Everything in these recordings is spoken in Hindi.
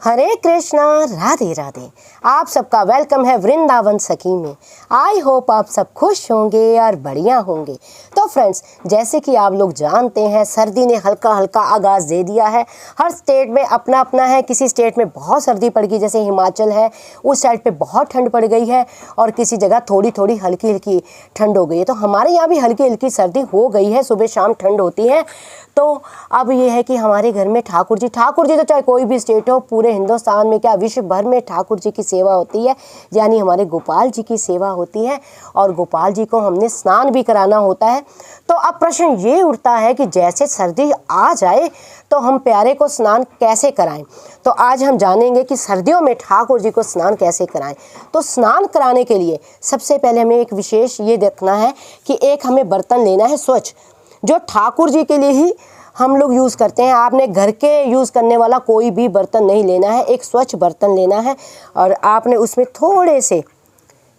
हरे कृष्णा, राधे राधे। आप सबका वेलकम है वृंदावन सखी में। आई होप आप सब खुश होंगे और बढ़िया होंगे। तो फ्रेंड्स, जैसे कि आप लोग जानते हैं, सर्दी ने हल्का हल्का आगाज़ दे दिया है। हर स्टेट में अपना अपना है। किसी स्टेट में बहुत सर्दी पड़ गई, जैसे हिमाचल है, उस साइड पे बहुत ठंड पड़ गई है, और किसी जगह थोड़ी थोड़ी हल्की हल्की ठंड हो गई है। तो हमारे यहाँ भी हल्की हल्की सर्दी हो गई है, सुबह शाम ठंड होती है। तो अब ये है कि हमारे घर में ठाकुर जी तो चाहे कोई भी स्टेट हो, पूरे हिंदुस्तान में क्या विश्व भर में ठाकुर जी की सेवा होती है, यानी हमारे गोपाल जी की सेवा होती है। और गोपाल जी को हमने स्नान भी कराना होता है। तो अब प्रश्न ये उठता है कि जैसे सर्दी आ जाए तो हम प्यारे को स्नान कैसे कराएं। तो आज हम जानेंगे कि सर्दियों में ठाकुर जी को स्नान कैसे कराएं। तो स्नान कराने के लिए सबसे पहले हमें एक विशेष ये देखना है कि एक हमें बर्तन लेना है स्वच्छ, जो ठाकुर जी के लिए ही हम लोग यूज़ करते हैं। आपने घर के यूज़ करने वाला कोई भी बर्तन नहीं लेना है, एक स्वच्छ बर्तन लेना है और आपने उसमें थोड़े से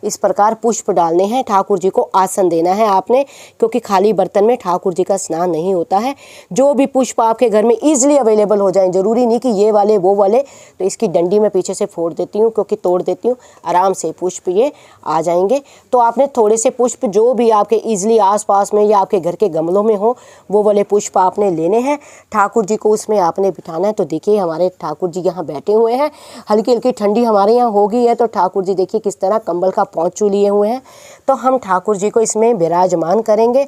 इस प्रकार पुष्प डालने हैं। ठाकुर जी को आसन देना है आपने, क्योंकि खाली बर्तन में ठाकुर जी का स्नान नहीं होता है। जो भी पुष्प आपके घर में ईजिली अवेलेबल हो जाएं, ज़रूरी नहीं कि ये वाले वो वाले। तो इसकी डंडी मैं पीछे से फोड़ देती हूँ, क्योंकि तोड़ देती हूँ, आराम से पुष्प ये आ जाएंगे। तो आपने थोड़े से पुष्प जो भी आपके ईजिली आसपास में या आपके घर के गमलों में हो, वो वाले पुष्प आपने लेने हैं। ठाकुर जी को उसमें आपने बिठाना है। तो देखिए हमारे ठाकुर जी यहाँ बैठे हुए हैं। हल्की हल्की ठंडी हमारे यहाँ हो गई है, तो ठाकुर जी देखिए किस तरह कंबल का पौंचू लिए हुए हैं। तो हम ठाकुर जी को इसमें विराजमान करेंगे।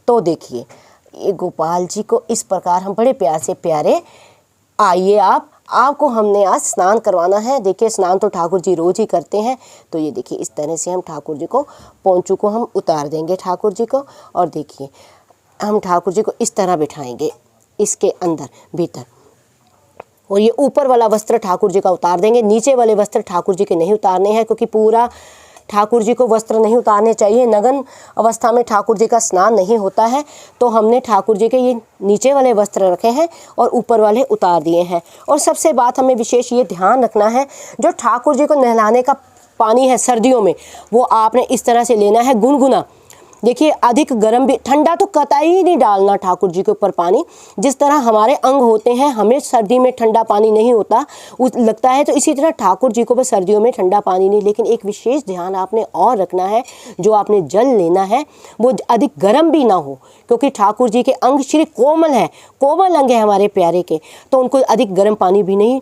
तो देखिए ये गोपाल जी को इस प्रकार हम बड़े प्यार से, प्यारे आइए आपको हमने आज स्नान करवाना है। देखिए स्नान तो ठाकुर जी रोज ही करते हैं। तो ये देखिए इस तरह से हम ठाकुर जी को, पौंचू को हम उतार देंगे ठाकुर जी को। और देखिए हम ठाकुर जी को इस तरह बिठाएंगे इसके अंदर भीतर, और ये ऊपर वाला वस्त्र ठाकुर जी का उतार देंगे। नीचे वाले वस्त्र ठाकुर जी के नहीं उतारने हैं, क्योंकि पूरा ठाकुर जी को वस्त्र नहीं उतारने चाहिए। नग्न अवस्था में ठाकुर जी का स्नान नहीं होता है। तो हमने ठाकुर जी के ये नीचे वाले वस्त्र रखे हैं और ऊपर वाले उतार दिए हैं। और सबसे बात हमें विशेष ये ध्यान रखना है, जो ठाकुर जी को नहलाने का पानी है सर्दियों में, वो आपने इस तरह से लेना है गुनगुना। देखिए अधिक गर्म भी, ठंडा तो कतई ही नहीं डालना ठाकुर जी के ऊपर पानी। जिस तरह हमारे अंग होते हैं, हमें सर्दी में ठंडा पानी नहीं होता लगता है, तो इसी तरह ठाकुर जी को भी सर्दियों में ठंडा पानी नहीं। लेकिन एक विशेष ध्यान आपने और रखना है, जो आपने जल लेना है वो अधिक गर्म भी ना हो, क्योंकि ठाकुर जी के अंग श्री कोमल है, कोमल अंग है हमारे प्यारे के। तो उनको अधिक गर्म पानी भी नहीं,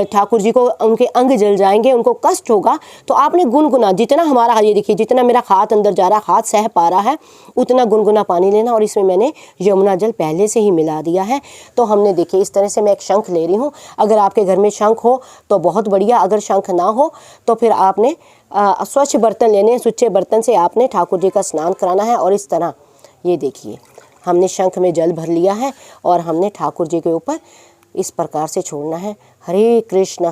ठाकुर जी को उनके अंग जल जाएंगे, उनको कष्ट होगा। तो आपने गुनगुना, जितना हमारा, ये देखिए जितना मेरा हाथ अंदर जा रहा, हाथ सह पा रहा है, उतना गुनगुना पानी लेना। और इसमें मैंने यमुना जल पहले से ही मिला दिया है। तो हमने देखिए इस तरह से मैं एक शंख ले रही हूँ। अगर आपके घर में शंख हो तो बहुत बढ़िया, अगर शंख ना हो तो फिर आपने स्वच्छ बर्तन लेने हैं। स्वच्छ बर्तन से आपने ठाकुर जी का स्नान कराना है। और इस तरह ये देखिए हमने शंख में जल भर लिया है और हमने ठाकुर जी के ऊपर इस प्रकार से छोड़ना है। हरे कृष्ण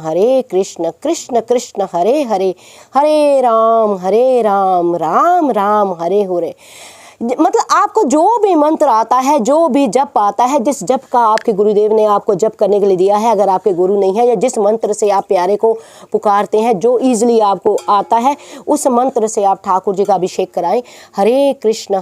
कृष्ण कृष्ण हरे हरे, हरे राम राम राम हरे हरे। मतलब आपको जो भी मंत्र आता है, जो भी जप आता है, जिस जप का आपके गुरुदेव ने आपको जप करने के लिए दिया है, अगर आपके गुरु नहीं है, या जिस मंत्र से आप प्यारे को पुकारते हैं, जो ईजिली आपको आता है, उस मंत्र से आप ठाकुर जी का अभिषेक कराएं। हरे कृष्ण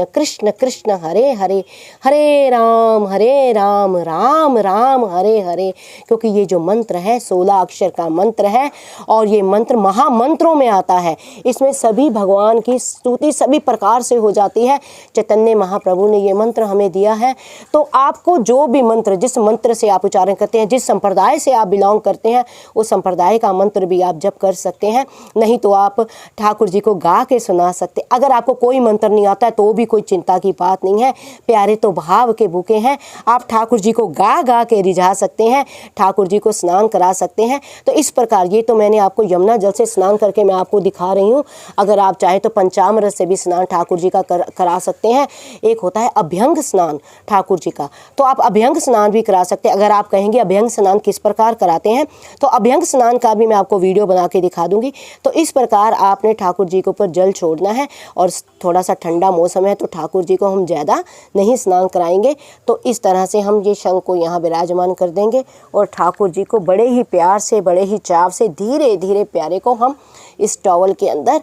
कृष्ण कृष्ण हरे हरे, हरे राम राम राम हरे हरे। क्योंकि ये जो मंत्र है 16 अक्षर का मंत्र है, और ये मंत्र महामंत्रों में आता है। इसमें सभी भगवान की स्तुति सभी प्रकार से हो जाती है। चैतन्य महाप्रभु ने ये मंत्र हमें दिया है। तो आपको जो भी मंत्र, जिस मंत्र से आप उच्चारण करते हैं, जिस संप्रदाय से आप बिलोंग करते हैं, उस संप्रदाय का मंत्र भी आप जप कर सकते हैं। नहीं तो आप ठाकुर जी को गा के सुना सकते। अगर आपको कोई मंत्र नहीं आता है तो भी कोई चिंता की बात नहीं है। प्यारे तो भाव के भूखे हैं। आप ठाकुर जी को गा के रिझा सकते हैं, ठाकुर जी को स्नान करा सकते हैं। तो इस प्रकार, ये तो मैंने आपको यमुना जल से स्नान करके मैं आपको दिखा रही हूँ। अगर आप चाहे तो पंचामृत से भी स्नान ठाकुर जी का करा सकते हैं। एक होता है अभ्यंग स्नान ठाकुर जी का, तो आप अभ्यंग स्नान भी करा सकते हैं। अगर आप कहेंगे अभ्यंग स्नान किस प्रकार कराते हैं, तो अभ्यंग स्नान का भी मैं आपको वीडियो बना के दिखा दूंगी। तो इस प्रकार आपने ठाकुर जी के ऊपर जल छोड़ना है। और थोड़ा सा ठंडा मौसम है तो ठाकुर जी को हम ज़्यादा नहीं स्नान कराएंगे। तो इस तरह से हम ये शंख को यहाँ विराजमान कर देंगे और ठाकुर जी को बड़े ही प्यार से, बड़े ही चाव से, धीरे धीरे प्यारे को हम इस टॉवल के अंदर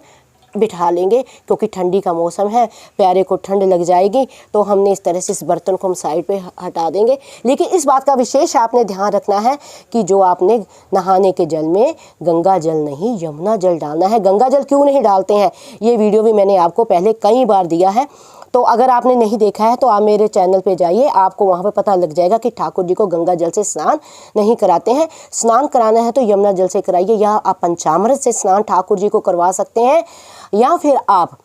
बिठा लेंगे, क्योंकि ठंडी का मौसम है, प्यारे को ठंड लग जाएगी। तो हमने इस तरह से इस बर्तन को हम साइड पे हटा देंगे। लेकिन इस बात का विशेष आपने ध्यान रखना है कि जो आपने नहाने के जल में गंगा जल नहीं यमुना जल डालना है। गंगा जल क्यों नहीं डालते हैं, ये वीडियो भी मैंने आपको पहले कई बार दिया है। तो अगर आपने नहीं देखा है तो आप मेरे चैनल पे जाइए, आपको वहाँ पे पता लग जाएगा कि ठाकुर जी को गंगा जल से स्नान नहीं कराते हैं। स्नान कराना है तो यमुना जल से कराइए, या आप पंचामृत से स्नान ठाकुर जी को करवा सकते हैं, या फिर आप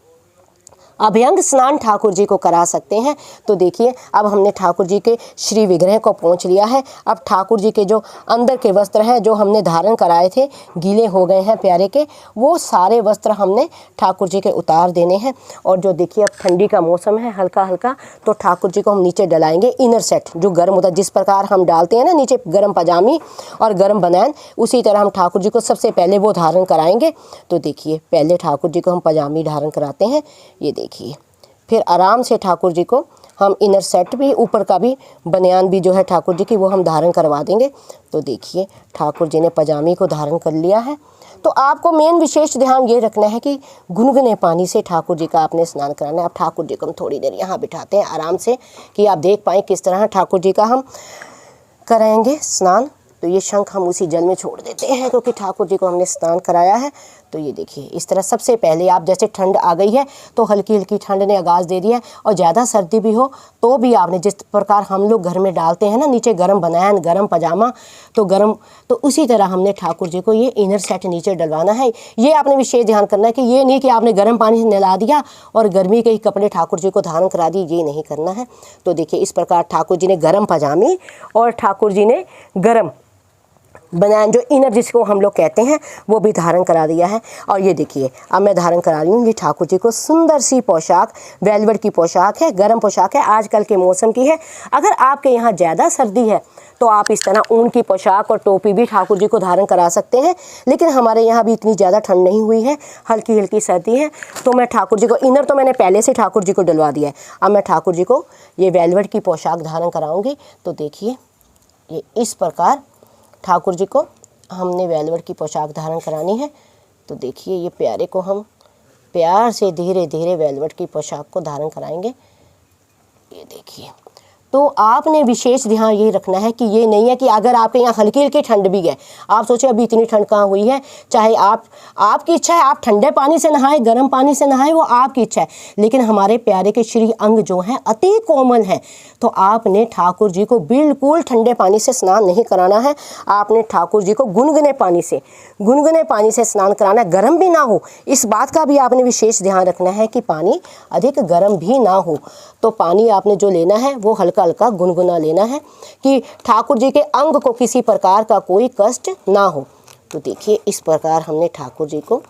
अभ्यंग स्नान ठाकुर जी को करा सकते हैं। तो देखिए अब हमने ठाकुर जी के श्री विग्रह को पोंछ लिया है। अब ठाकुर जी के जो अंदर के वस्त्र हैं जो हमने धारण कराए थे, गीले हो गए हैं प्यारे के, वो सारे वस्त्र हमने ठाकुर जी के उतार देने हैं। और जो देखिए अब ठंडी का मौसम है हल्का हल्का, तो ठाकुर जी को हम नीचे डलाएंगे इनर सेट जो गर्म होता है, जिस प्रकार हम डालते हैं ना नीचे गर्म पजामी और गर्म बनैन, उसी तरह हम ठाकुर जी को सबसे पहले वो धारण कराएंगे। तो देखिए पहले ठाकुर जी को हम पजामी धारण कराते हैं, ये देखिए। फिर आराम से ठाकुर जी को हम इनर सेट भी, ऊपर का भी बनियान भी जो है ठाकुर जी की, वो हम धारण करवा देंगे। तो देखिए ठाकुर जी ने पजामी को धारण कर लिया है। तो आपको मेन विशेष ध्यान ये रखना है कि गुनगुने पानी से ठाकुर जी का आपने स्नान कराना है। अब ठाकुर जी को हम थोड़ी देर यहाँ बिठाते हैं आराम से, कि आप देख पाएँ किस तरह ठाकुर जी का हम कराएंगे स्नान। तो ये शंख हम उसी जल में छोड़ देते हैं, क्योंकि ठाकुर जी को हमने स्नान कराया है। तो ये देखिए इस तरह सबसे पहले आप, जैसे ठंड आ गई है तो हल्की हल्की ठंड ने आगाज़ दे दिया है, और ज़्यादा सर्दी भी हो तो भी आपने जिस प्रकार हम लोग घर में डालते हैं ना नीचे गर्म बनियान गर्म पजामा, तो गर्म, तो उसी तरह हमने ठाकुर जी को ये इनर सेट नीचे डलवाना है। ये आपने विशेष ध्यान करना है कि ये नहीं कि आपने गर्म पानी से नहला दिया और गर्मी के ही कपड़े ठाकुर जी को धारण करा दिए, ये नहीं करना है। तो देखिए इस प्रकार ठाकुर जी ने गर्म पजामी और ठाकुर जी ने गर्म बनियान जो इनर जिसको हम लोग कहते हैं वो भी धारण करा दिया है। और ये देखिए अब मैं धारण करा रही हूँ ये ठाकुर जी को सुंदर सी पोशाक, वेलवेट की पोशाक है, गर्म पोशाक है, आजकल के मौसम की है। अगर आपके यहाँ ज़्यादा सर्दी है तो आप इस तरह ऊन की पोशाक और टोपी भी ठाकुर जी को धारण करा सकते हैं। लेकिन हमारे यहाँ भी इतनी ज़्यादा ठंड नहीं हुई है, हल्की हल्की सर्दी है, तो मैं ठाकुर जी को इनर तो मैंने पहले से ठाकुर जी को डलवा दिया है। अब मैं ठाकुर जी को ये वेलवेट की पोशाक धारण कराऊँगी। तो देखिए ये इस प्रकार ठाकुर जी को हमने वेलवेट की पोशाक धारण करानी है। तो देखिए ये प्यारे को हम प्यार से धीरे धीरे वेलवेट की पोशाक को धारण कराएंगे। ये देखिए, तो आपने विशेष ध्यान ये रखना है कि ये नहीं है कि अगर आपके यहाँ हल्की हल्की ठंड भी है, आप सोचे अभी इतनी ठंड कहाँ हुई है, चाहे आपकी इच्छा है आप ठंडे पानी से नहाए गर्म पानी से नहाए, वो आपकी इच्छा है। लेकिन हमारे प्यारे के श्री अंग जो हैं अति कोमल हैं, तो आपने ठाकुर जी को बिल्कुल ठंडे पानी से स्नान नहीं कराना है। आपने ठाकुर जी को गुनगुने पानी से स्नान कराना है, गर्म भी ना हो। इस बात का भी आपने विशेष ध्यान रखना है कि पानी अधिक गर्म भी ना हो। तो पानी आपने जो लेना है वो हल्का हल्का गुनगुना लेना है, कि ठाकुर जी के अंग को किसी प्रकार का कोई कष्ट ना हो। तो देखिए इस प्रकार हमने ठाकुर जी को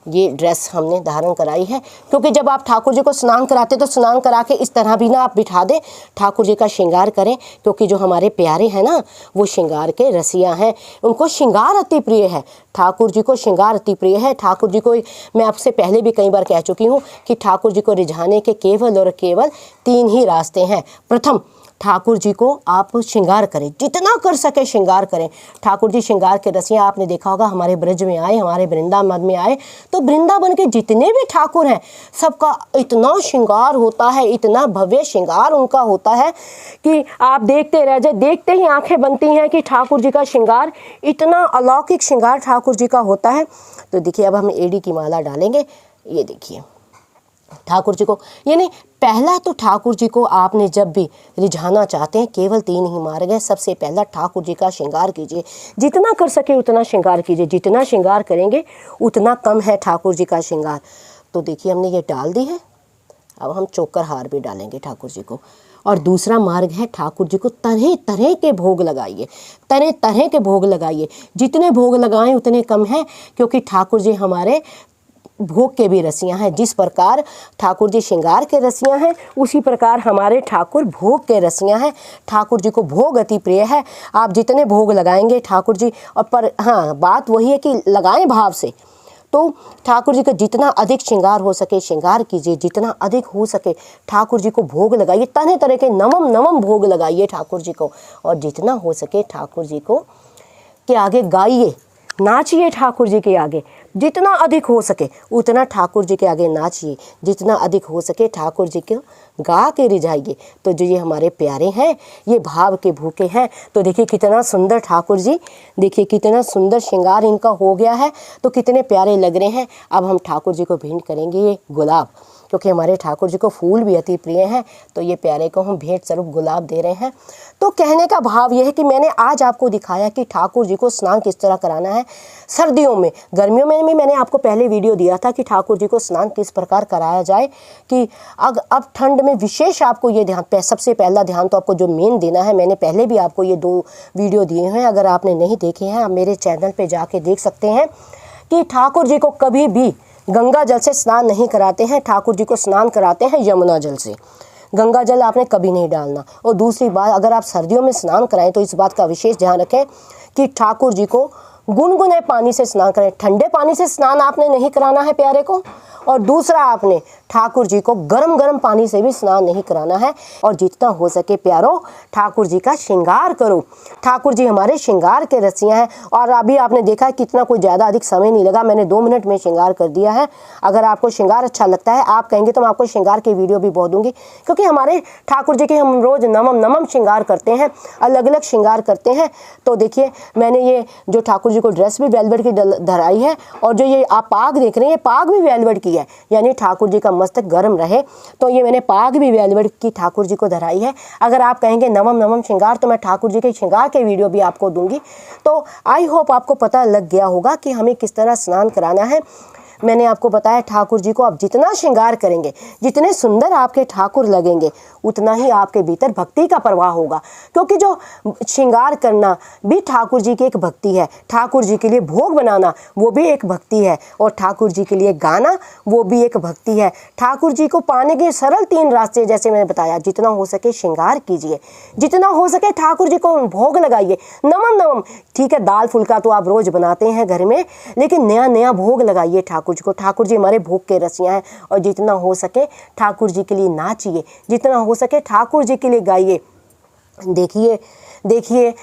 ये ड्रेस हमने धारण कराई है। क्योंकि जब आप ठाकुर जी को स्नान कराते तो स्नान करा के इस तरह भी ना आप बिठा दें, ठाकुर जी का श्रृंगार करें। क्योंकि जो हमारे प्यारे हैं ना वो श्रृंगार के रसिया हैं, उनको श्रृंगार अति प्रिय है, ठाकुर जी को श्रृंगार अति प्रिय है। ठाकुर जी को मैं आपसे पहले भी कई बार कह चुकी हूँ कि ठाकुर जी को रिझाने के केवल और केवल 3 ही रास्ते हैं। प्रथम, ठाकुर जी को आप श्रृंगार करें, जितना कर सके श्रृंगार करें। ठाकुर जी श्रृंगार के रसिया आपने देखा होगा, हमारे ब्रज में आए, हमारे वृंदावन में आए, तो वृंदावन के जितने भी ठाकुर हैं सबका इतना श्रृंगार होता है, इतना भव्य श्रृंगार उनका होता है कि आप देखते रह जाए, देखते ही आंखें बनती हैं कि ठाकुर जी का श्रृंगार, इतना अलौकिक श्रृंगार ठाकुर जी का होता है। तो देखिए अब हम एड़ी की माला डालेंगे। ये देखिए ठाकुर जी को, यानी पहला तो ठाकुर जी को आपने जब भी रिझाना चाहते हैं केवल 3 ही मार्ग है। सबसे पहला ठाकुर जी का श्रृंगार कीजिए, जितना कर सके उतना श्रृंगार कीजिए, जितना श्रृंगार करेंगे उतना कम है ठाकुर जी का श्रृंगार। तो देखिए हमने ये डाल दी है। अब हम चोकर हार भी डालेंगे ठाकुर जी को। और दूसरा मार्ग है ठाकुर जी को तरह तरह के भोग लगाइए, तरह तरह के भोग लगाइए, जितने भोग लगाएं उतने कम है, क्योंकि ठाकुर जी हमारे भोग के भी रसियाँ हैं। जिस प्रकार ठाकुर जी श्रृंगार के रसियाँ हैं उसी प्रकार हमारे ठाकुर भोग के रसियाँ हैं। ठाकुर जी को भोग अति प्रिय है। आप जितने भोग लगाएंगे ठाकुर जी, और पर हाँ बात वही है कि लगाएं भाव से। तो ठाकुर जी का जितना अधिक श्रृंगार हो सके श्रृंगार कीजिए, जितना अधिक हो सके ठाकुर जी को भोग लगाइए, तरह तरह के नवम नवम भोग लगाइए ठाकुर जी को, और जितना हो सके ठाकुर जी को के आगे गाइए, नाचिए ठाकुर जी के आगे, जितना अधिक हो सके उतना ठाकुर जी के आगे नाचिए, जितना अधिक हो सके ठाकुर जी को गा के रिझाइए। तो जो ये हमारे प्यारे हैं, ये भाव के भूखे हैं। तो देखिए कितना सुंदर ठाकुर जी, देखिए कितना सुंदर श्रृंगार इनका हो गया है, तो कितने प्यारे लग रहे हैं। अब हम ठाकुर जी को भेंट करेंगे ये गुलाब, क्योंकि हमारे ठाकुर जी को फूल भी अति प्रिय हैं। तो ये प्यारे को हम भेंट स्वरूप गुलाब दे रहे हैं। तो कहने का भाव यह है कि मैंने आज आपको दिखाया कि ठाकुर जी को स्नान किस तरह कराना है सर्दियों में। गर्मियों में भी मैंने आपको पहले वीडियो दिया था कि ठाकुर जी को स्नान किस प्रकार कराया जाए, कि अब ठंड में विशेष आपको ये ध्यान, सबसे पहला ध्यान तो आपको जो मेन देना है, मैंने पहले भी आपको ये 2 वीडियो दिए हैं, अगर आपने नहीं देखे हैं आप मेरे चैनल पर जाके देख सकते हैं, कि ठाकुर जी को कभी भी गंगा जल से स्नान नहीं कराते हैं, ठाकुर जी को स्नान कराते हैं यमुना जल से। गंगा जल आपने कभी नहीं डालना। और दूसरी बात, अगर आप सर्दियों में स्नान कराएं तो इस बात का विशेष ध्यान रखें कि ठाकुर जी को गुनगुने पानी से स्नान करें, ठंडे पानी से स्नान आपने नहीं कराना है प्यारे को। और दूसरा, आपने ठाकुर जी को गरम गरम पानी से भी स्नान नहीं कराना है। और जितना हो सके प्यारो ठाकुर जी का श्रृंगार करो। ठाकुर जी हमारे श्रृंगार के रसियाँ हैं। और अभी आपने देखा है कितना कोई ज़्यादा अधिक समय नहीं लगा, मैंने 2 मिनट में श्रृंगार कर दिया है। अगर आपको श्रृंगार अच्छा लगता है, आप कहेंगे तो मैं आपको श्रृंगार की वीडियो भी बहुत दूंगी, क्योंकि हमारे ठाकुर जी के हम रोज़ नमम श्रृंगार करते हैं, अलग अलग श्रृंगार करते हैं। तो देखिए मैंने ये जो ठाकुर जी को ड्रेस भी वेलवेट की धराई है, और जो ये आप पाग देख रहे हैं, पाग भी वेलवेट की है, यानी ठाकुर जी का मस्तक गर्म रहे, तो ये मैंने पाग भी वेलवेट की ठाकुर जी को धराई है। अगर आप कहेंगे नमम श्रृंगार, तो मैं ठाकुर जी के श्रृंगार के वीडियो भी आपको दूंगी। तो आई होप आपको पता लग गया होगा कि हमें किस तरह स्नान कराना है। मैंने आपको बताया ठाकुर जी को आप जितना श्रृंगार करेंगे, जितने सुंदर आपके ठाकुर लगेंगे, उतना ही आपके भीतर भक्ति का प्रवाह होगा। क्योंकि जो श्रृंगार करना भी ठाकुर जी की एक भक्ति है, ठाकुर जी के लिए भोग बनाना वो भी एक भक्ति है, और ठाकुर जी के लिए गाना वो भी एक भक्ति है। ठाकुर जी को पाने के सरल 3 रास्ते, जैसे मैंने बताया, जितना हो सके श्रृंगार कीजिए, जितना हो सके ठाकुर जी को भोग लगाइए, नमम। ठीक है, दाल फुल्का तो आप रोज़ बनाते हैं घर में, लेकिन नया नया भोग लगाइए ठाकुर जी को। ठाकुर जी हमारे भोग के रसियाँ हैं। और जितना हो सके ठाकुर जी के लिए नाचिए, जितना हो सके ठाकुर जी के लिए गाइए। देखिए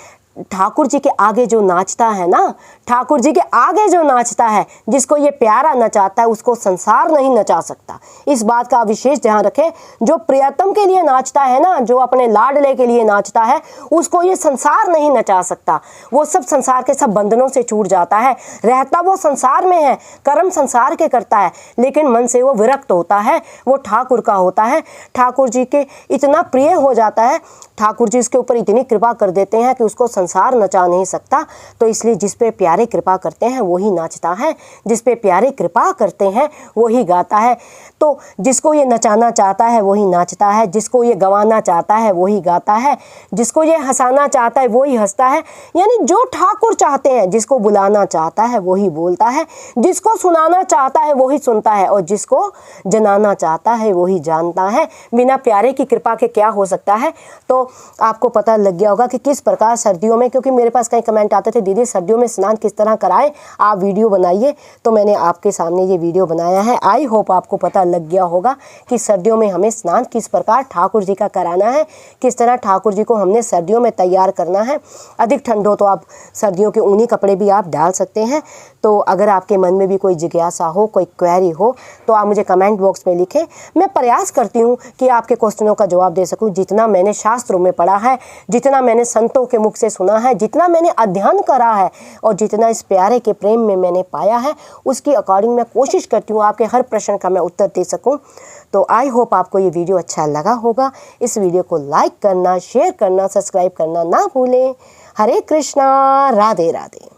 ठाकुर जी के आगे जो नाचता है ना, ठाकुर जी के आगे जो नाचता है, जिसको ये प्यारा नचाता है, उसको संसार नहीं नचा सकता। इस बात का विशेष ध्यान रखें। जो प्रियतम के लिए नाचता है ना, जो अपने लाडले के लिए नाचता है, उसको ये संसार नहीं नचा सकता। वो सब संसार के सब बंधनों से छूट जाता है, रहता वो संसार में है, कर्म संसार के करता है, लेकिन मन से वो विरक्त होता है, वो ठाकुर का होता है, ठाकुर जी के इतना प्रिय हो जाता है। ठाकुर जी इसके ऊपर इतनी कृपा कर देते हैं कि उसको संसार नचा नहीं सकता। तो इसलिए जिस पे प्यारे कृपा करते हैं वही नाचता है, जिस पे प्यारे कृपा करते हैं वही गाता है। तो जिसको ये नचाना चाहता है वही नाचता है, जिसको ये गवाना चाहता है वही गाता है, जिसको ये हंसाना चाहता है वही हंसता है। यानी जो ठाकुर चाहते हैं, जिसको बुलाना चाहता है वही बोलता है, जिसको सुनाना चाहता है वही सुनता है, और जिसको जनाना चाहता है वही जानता है। बिना प्यारे की कृपा के क्या हो सकता है। तो आपको पता लग गया होगा कि किस प्रकार सर्दियों में, क्योंकि मेरे पास कई कमेंट आते थे, दीदी सर्दियों में स्नान किस तरह कराएं, आप वीडियो बनाइए। तो मैंने आपके सामने ये वीडियो बनाया है। आई होप आपको पता लग गया होगा कि सर्दियों में हमें स्नान किस प्रकार ठाकुर जी का कराना है, किस तरह ठाकुर जी को हमने सर्दियों में तैयार करना है। अधिक ठंड हो तो आप सर्दियों के ऊनी कपड़े भी आप डाल सकते हैं। तो अगर आपके मन में भी कोई जिज्ञासा हो, कोई क्वेरी हो, तो आप मुझे कमेंट बॉक्स में लिखें। मैं प्रयास करती हूँ कि आपके क्वेश्चनों का जवाब दे सकूँ। जितना मैंने शास्त्रों में पढ़ा है, जितना मैंने संतों के मुख से सुना है, जितना मैंने अध्ययन करा है, और जितना इस प्यारे के प्रेम में मैंने पाया है, उसकी अकॉर्डिंग मैं कोशिश करती हूँ आपके हर प्रश्न का मैं उत्तर दे सकूँ। तो आई होप आपको ये वीडियो अच्छा लगा होगा। इस वीडियो को लाइक करना, शेयर करना, सब्सक्राइब करना ना भूलें। हरे कृष्णा, राधे राधे।